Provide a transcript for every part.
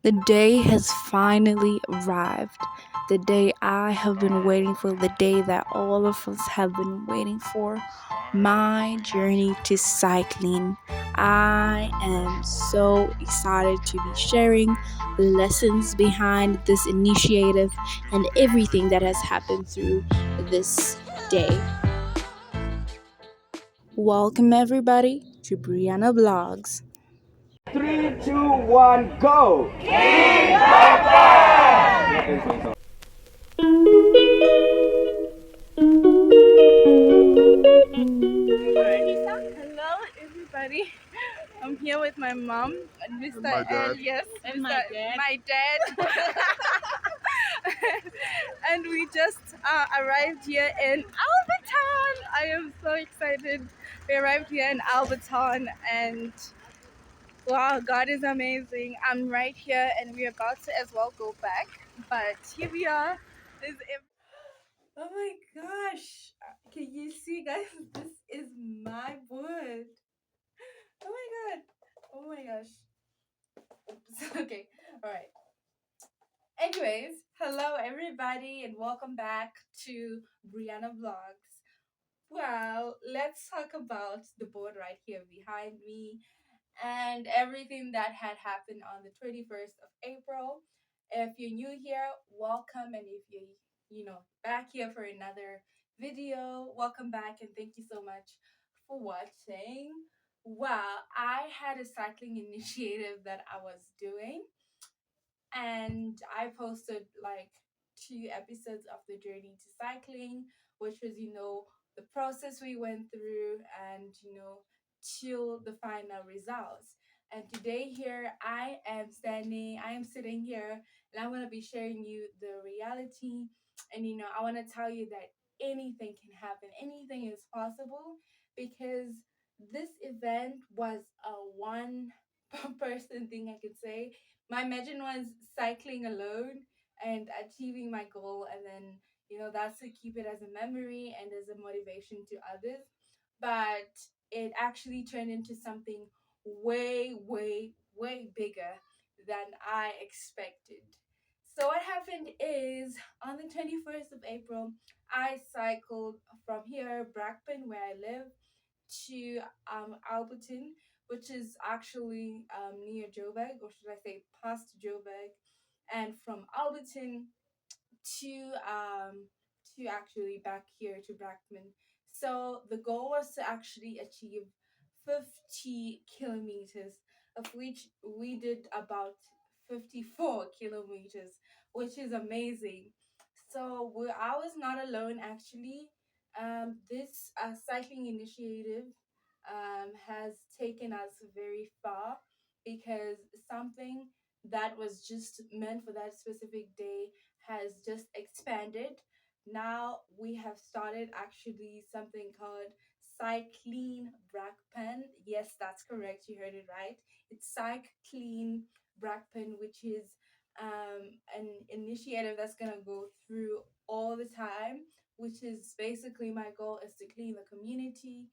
The day has finally arrived. The day I have been waiting for, the day that all of us have been waiting for. My journey to cycling. I am so excited to be sharing lessons behind this initiative and everything that has happened through this day. Welcome, everybody, to Brianna Blogs. Three, two, one, go! Hello, everybody. I'm here with my mom, and Mr. my dad. Elias, And Mr. my dad. my dad, and we just arrived here in Alberton. I am so excited. We arrived here in Alberton, and wow, God is amazing. I'm right here, and we're about to as well go back, but here we are. Oh my gosh! Can you see, guys? This is my wood. Oh my god. Oh my gosh. Oops. Okay. All right. Anyways, hello everybody and welcome back to Brianna Vlogs. Well, let's talk about the board right here behind me and everything that had happened on the 21st of April. If you're new here, welcome, and if you're back here for another video, welcome back and thank you so much for watching. Well, I had a cycling initiative that I was doing, and I posted like 2 episodes of the journey to cycling, which was, the process we went through and, till the final results. And today here I am sitting here and I'm going to be sharing you the reality. And, I want to tell you that anything can happen, anything is possible, because this event was a one person thing, I could say. My imagine was cycling alone and achieving my goal, and then that's to keep it as a memory and as a motivation to others. But it actually turned into something way bigger than I expected. So what happened is, on the 21st of April, I cycled from here, Brackpen, where I live, to Alberton, which is actually near Joburg, or should I say past Joburg, and from Alberton to actually back here to Brackman. So the goal was to actually achieve 50 kilometers, of which we did about 54 kilometers, which is amazing. So I was not alone actually. This cycling initiative has taken us very far, because something that was just meant for that specific day has just expanded. Now we have started actually something called Cyclean Brackpen. Yes, that's correct. You heard it right. It's Cyclean Brackpen, which is an initiative that's gonna go through all the time. Which is basically, my goal is to clean the community.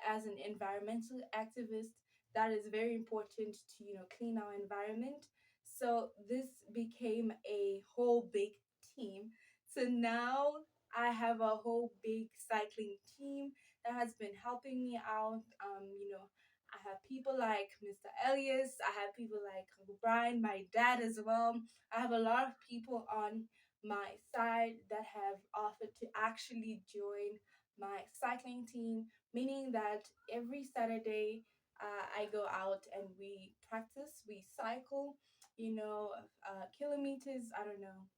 As an environmental activist, that is very important to clean our environment. So this became a whole big team. So now I have a whole big cycling team that has been helping me out. I have people like Mr. Elias, I have people like Uncle Brian, my dad as well. I have a lot of people on my side that have offered to actually join my cycling team, meaning that every Saturday I go out and we practice, we cycle, kilometers, I don't know,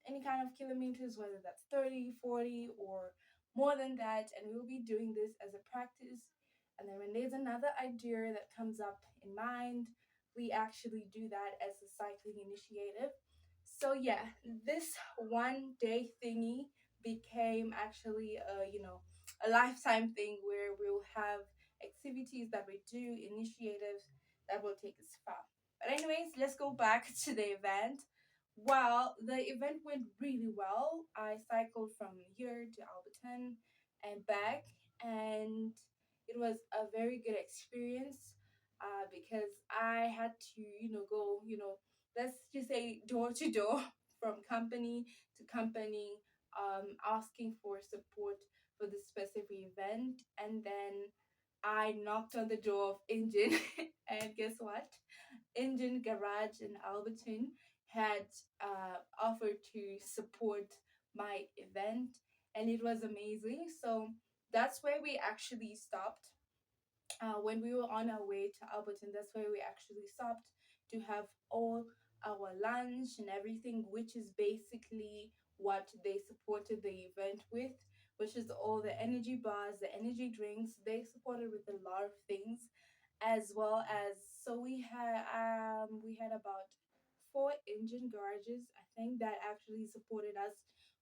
any kind of kilometers, whether that's 30, 40, or more than that. And we'll be doing this as a practice. And then when there's another idea that comes up in mind, we actually do that as a cycling initiative. So yeah, this one day thingy became actually a lifetime thing, where we'll have activities that we do, initiatives that will take us far. But anyways, let's go back to the event. Well, the event went really well. I cycled from here to Alberton and back, and it was a very good experience, because I had to, go, let's just say door to door, from company to company, asking for support for the specific event. And then I knocked on the door of Engine, and guess what? Engine Garage in Alberton had offered to support my event, and it was amazing. So that's where we actually stopped. When we were on our way to Alberton, that's where we actually stopped to have all our lunch and everything, which is basically what they supported the event with, which is all the energy bars, the energy drinks. They supported with a lot of things, as well as, so we had about four Engine garages, I think, that actually supported us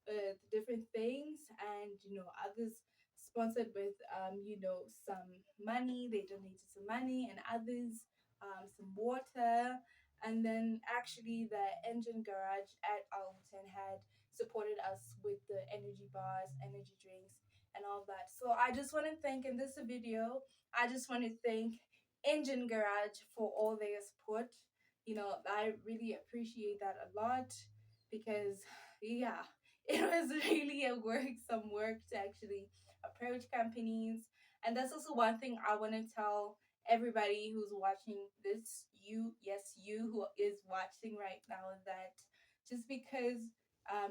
with different things, and others sponsored with some money. They donated some money, and others some water. And then actually the Engine Garage at Alton had supported us with the energy bars, energy drinks, and all that. So I just want to thank, in this video, I just want to thank Engine Garage for all their support. I really appreciate that a lot, because yeah, it was really some work to actually approach companies. And that's also one thing I want to tell everybody who's watching this, you, yes, you who is watching right now, that just because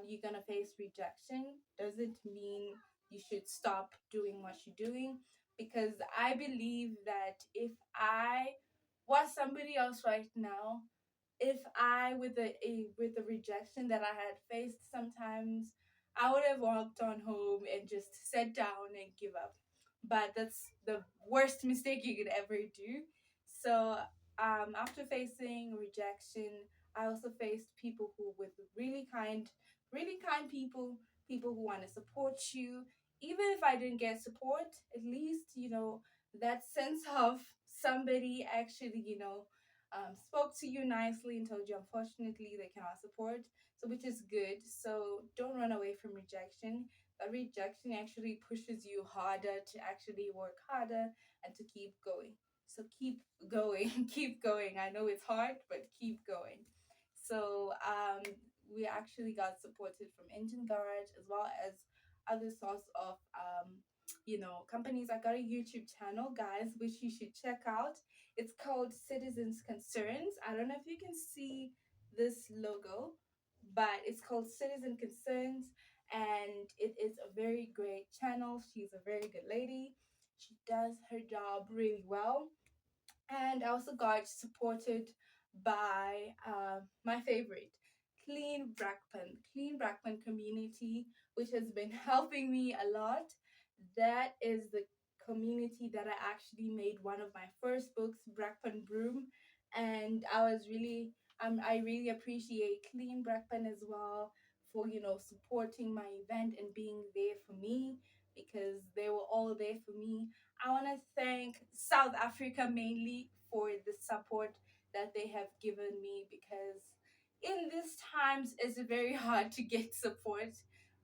you're gonna face rejection doesn't mean you should stop doing what you're doing. Because I believe that if I was somebody else right now, if I, with the rejection that I had faced sometimes, I would have walked on home and just sat down and give up. But that's the worst mistake you could ever do. So after facing rejection, I also faced people who, with really kind people, people who want to support you. Even if I didn't get support, at least that sense of somebody actually spoke to you nicely and told you unfortunately they cannot support, so which is good. So don't run away from rejection. But rejection actually pushes you harder to actually work harder and to keep going. So keep going. Keep going. I know it's hard, but keep going. So we actually got supported from Engine Garage, as well as other sorts of companies. I got a YouTube channel, guys, which you should check out. It's called Citizens Concerns. I don't know if you can see this logo, but it's called Citizen Concerns, and it is a very great channel. She's a very good lady. She does her job really well. And I also got supported by my favorite, Clean Brackman community, which has been helping me a lot. That is the community that I actually made one of my first books, Brackman Broom, and I really appreciate Clean Brackman as well for supporting my event and being there for me, because they were all there for me. I want to thank South Africa mainly for the support that they have given me, because in these times it's very hard to get support.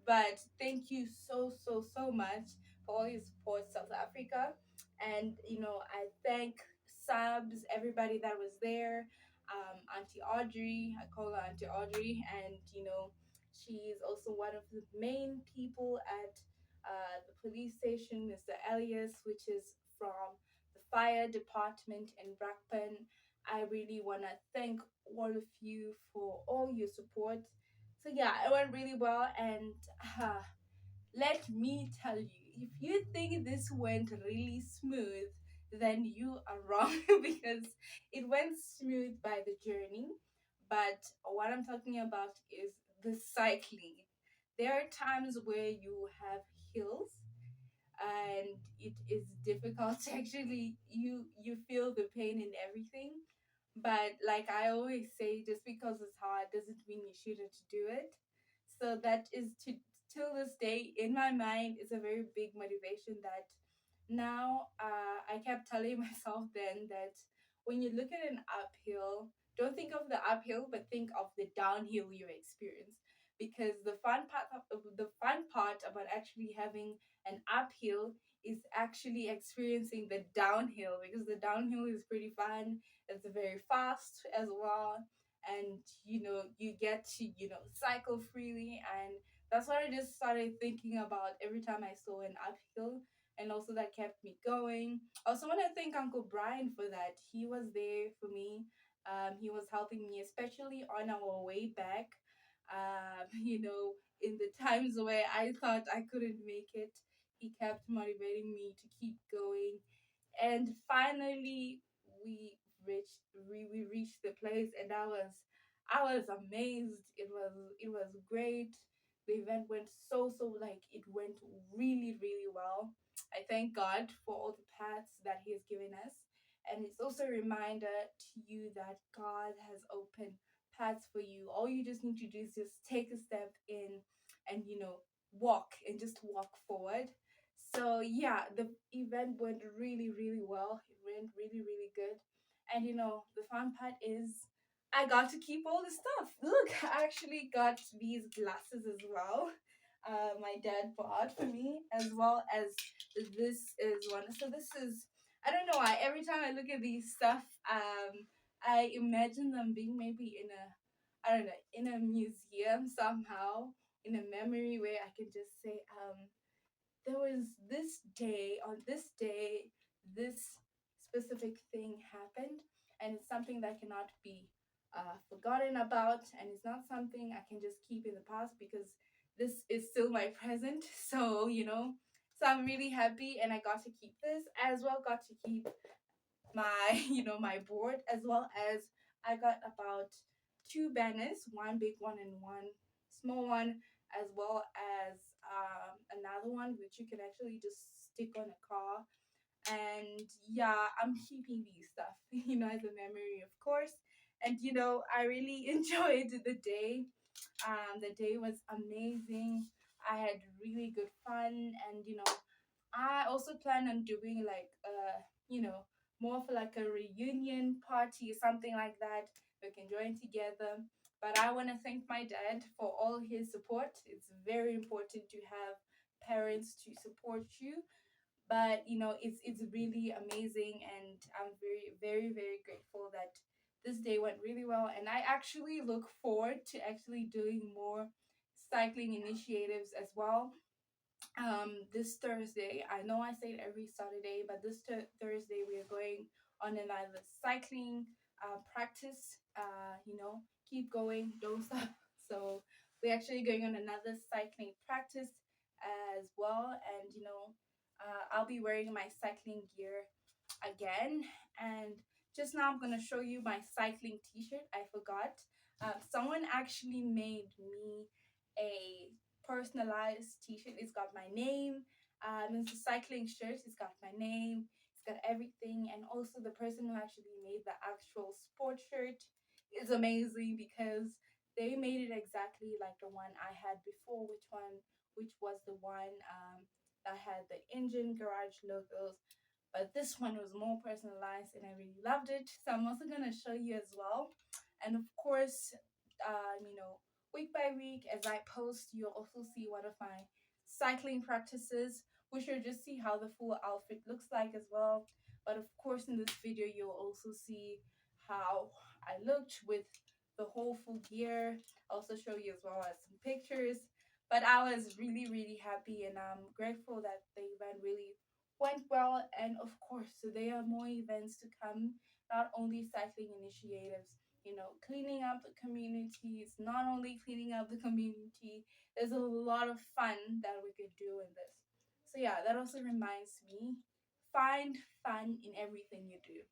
But thank you so, so, so much for all your support, South Africa. And I thank subs, everybody that was there. Auntie Audrey, I call her Auntie Audrey, and she's also one of the main people at the police station, Mr. Elias, which is from the fire department in Brakpan. I really want to thank all of you for all your support. So yeah, it went really well, and let me tell you, if you think this went really smooth, then you are wrong, because it went smooth by the journey. But what I'm talking about is the cycling. There are times where you have hills, and it is difficult to actually, you feel the pain and everything. But like I always say, just because it's hard doesn't mean you shouldn't do it. So that is, to till this day in my mind, is a very big motivation. That now I kept telling myself then that when you look at an uphill, don't think of the uphill, but think of the downhill you experience. Because the fun part about actually having an uphill is actually experiencing the downhill, because the downhill is pretty fun. It's very fast as well, and you get to cycle freely. And that's what I just started thinking about every time I saw an uphill, and also that kept me going. I also want to thank Uncle Brian for that. He was there for me. He was helping me, especially on our way back. In the times where I thought I couldn't make it, he kept motivating me to keep going. And finally, we we reached the place, and I was amazed. It was great. The event went like it went really really well. I thank God for all the paths that He has given us, and it's also a reminder to you that God has opened paths for you. All you just need to do is just take a step in, and walk, and just walk forward. So yeah, the event went really really well. It went really really good. And the fun part is I got to keep all the stuff. Look, I actually got these glasses as well. My dad bought for me, as well as this is one. So this is, I don't know why, every time I look at these stuff, I imagine them being maybe in a, I don't know, in a museum somehow, in a memory where I can just say, there was this day, on this day, this specific thing happened, and it's something that cannot be forgotten about, and it's not something I can just keep in the past, because this is still my present. So so I'm really happy, and I got to keep this as well. Got to keep my my board, as well as I got about two banners, one big one and one small one, as well as another one which you can actually just stick on a car. And yeah, I'm keeping these stuff as a memory, of course. And I really enjoyed the day. The day was amazing. I had really good fun. And I also plan on doing like more of like a reunion party, something like that. We can join together. But I want to thank my dad for all his support. It's very important to have parents to support you. But it's really amazing, and I'm very very very grateful that this day went really well. And I actually look forward to actually doing more cycling initiatives as well. This Thursday, I know I say it every Saturday, but this Thursday we are going on another cycling practice. Keep going, don't stop. So we're actually going on another cycling practice as well. And I'll be wearing my cycling gear again. And just now I'm gonna show you my cycling t-shirt. I forgot. Someone actually made me a personalized t-shirt. It's got my name. It's a cycling shirt. It's got my name. It's got everything. And also the person who actually made the actual sport shirt is amazing, because they made it exactly like the one I had before, which was the one that had the engine garage logos. But this one was more personalized, and I really loved it. So I'm also gonna show you as well. And of course, week by week as I post, you'll also see one of my cycling practices, which you'll just see how the full outfit looks like as well. But of course, in this video, you'll also see how I looked with the whole full gear. I'll also show you as well as some pictures. But I was really, really happy, and I'm grateful that the event really went well. And of course, so there are more events to come, not only cycling initiatives, cleaning up the community. It's not only cleaning up the community, there's a lot of fun that we could do in this. So yeah, that also reminds me, find fun in everything you do.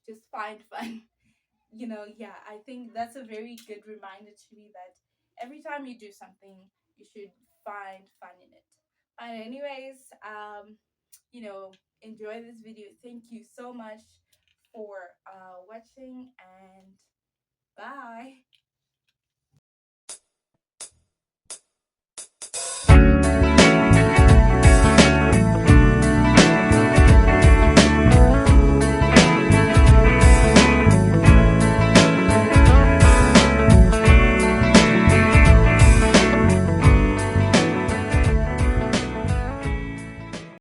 Just find fun. Yeah, I think that's a very good reminder to me that every time you do something, you should find fun in it. But anyways, enjoy this video. Thank you so much for watching, and bye.